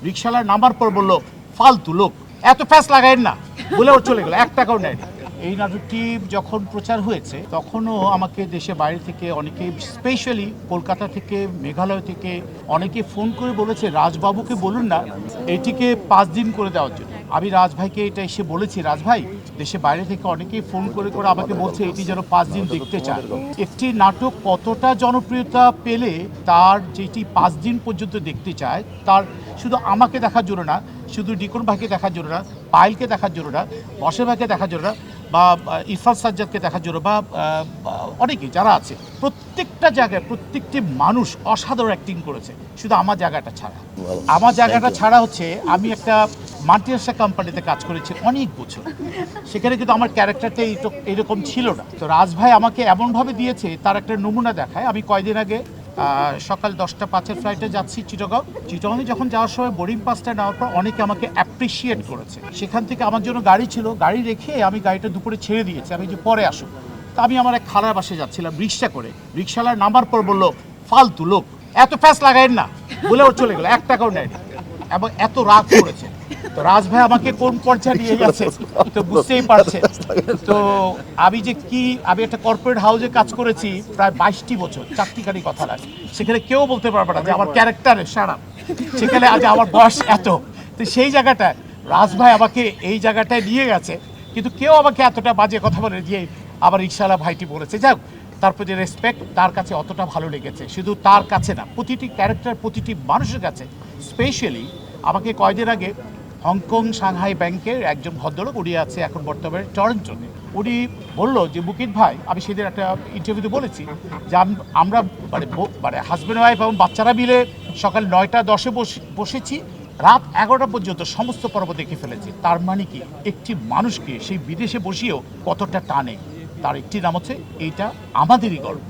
রিক্সাওয়ালার নাম্বার পর বললো ফালতু লোক, এত ফ্যাস লাগায়েন না বলে ওর চলে গেল, 1 টাকাও নেয়নি। এই নাটকটি যখন প্রচার হয়েছে তখনও আমাকে দেশে বাইরে থেকে অনেকে, স্পেশালি কলকাতা থেকে, মেঘালয় থেকে অনেকে ফোন করে বলেছে রাজবাবুকে বলুন না এটিকে 5 দিন করে দেওয়ার জন্য। আমি রাজভাইকে এটা এসে বলেছি, রাজভাই দেশে বাইরে থেকে অনেকেই ফোন করে করে আমাকে বলছে এটি যেন 5 দিন দেখতে চায়। একটি নাটক কতটা জনপ্রিয়তা পেলে তার যেটি 5 দিন পর্যন্ত দেখতে চায়, তার শুধু আমাকে দেখার জন্য না, শুধু ডিকন ভাইকে দেখার জন্য না, পায়েলকে দেখার জন্য না, বসের ভাইকে দেখার জন্য না, বা ইরফান সাজ্জাদকে দেখার জন্য, বা অনেকেই যারা আছে, প্রত্যেকটা জায়গায় প্রত্যেকটি মানুষ অসাধারণ অ্যাক্টিং করেছে, শুধু আমার জায়গাটা ছাড়া। আমার জায়গাটা ছাড়া হচ্ছে আমি একটা মাল্টিনেশনাল কোম্পানিতে কাজ করেছি অনেক বছর, সেখানে কিন্তু আমার ক্যারেক্টারটা এইরকম ছিল না। তো রাজভাই আমাকে এমনভাবে দিয়েছে, তার একটা নমুনা দেখায়। আমি কয়দিন আগে সকাল 10:05 ফ্লাইটে যাচ্ছি চিটাগংয়ে যখন যাওয়ার সময় বোর্ডিং পাসটা নেওয়ার পর অনেকে আমাকে অ্যাপ্রিসিয়েট করেছে। সেখান থেকে আমার জন্য গাড়ি ছিল, গাড়ি রেখে আমি গাড়িটা দুপুরে ছেড়ে দিয়েছি, আমি যে পরে আসুক। তা আমি আমার এক খালার বাসায় যাচ্ছিলাম রিক্সা করে, রিক্সাওয়ালার নাম্বার পর বললো ফালতু লোক, এত ফ্যাস লাগায়েন না বলে ওর চলে গেল, 1 টাকাও নেয়নি এবং এত রাগ করেছে। তো রাজভাই আমাকে কোন পর্যায়ে নিয়ে গেছে তো বুঝতেই পারছে। তো আমি একটা কর্পোরেট হাউসে কাজ করেছি প্রায় 22টি বছর, 4টি গাড়ি কথা লাগে, সেখানে কেউ বলতে পারবে না যে আমার ক্যারেক্টারে সারা, সেখানে আজ আমার বয়স এত। তো সেই জায়গাটায় রাজভাই আমাকে এই জায়গাটায় নিয়ে গেছে, কিন্তু কেউ আমাকে এতটা বাজে কথা বলে যে আবার রিক্সাওয়ালা ভাইটি বলেছে। যাক, তার প্রতি রেসপেক্ট, তার কাছে অতটা ভালো লেগেছে, শুধু তার কাছে না, প্রতিটি ক্যারেক্টার প্রতিটি মানুষের কাছে। স্পেশালি আমাকে কয়দিন আগে হংকং সাংহাই ব্যাংকের একজন ভদ্রলোক, উনি আছে এখন বর্তমানে টরন্টোতে, উনি বললো যে মুকিত ভাই, আমি সেদিন একটা ইন্টারভিউতে বলেছি যে আমরা মানে হাজব্যান্ড ওয়াইফ এবং বাচ্চারা মিলে সকাল 9:10 বসেছি, রাত 11টা পর্যন্ত সমস্ত পর্ব দেখে ফেলেছি। তার মানে কি, একটি মানুষকে সেই বিদেশে বসিয়েও কতটা টানে, তার একটি নাম হচ্ছে এইটা আমাদেরই গল্প।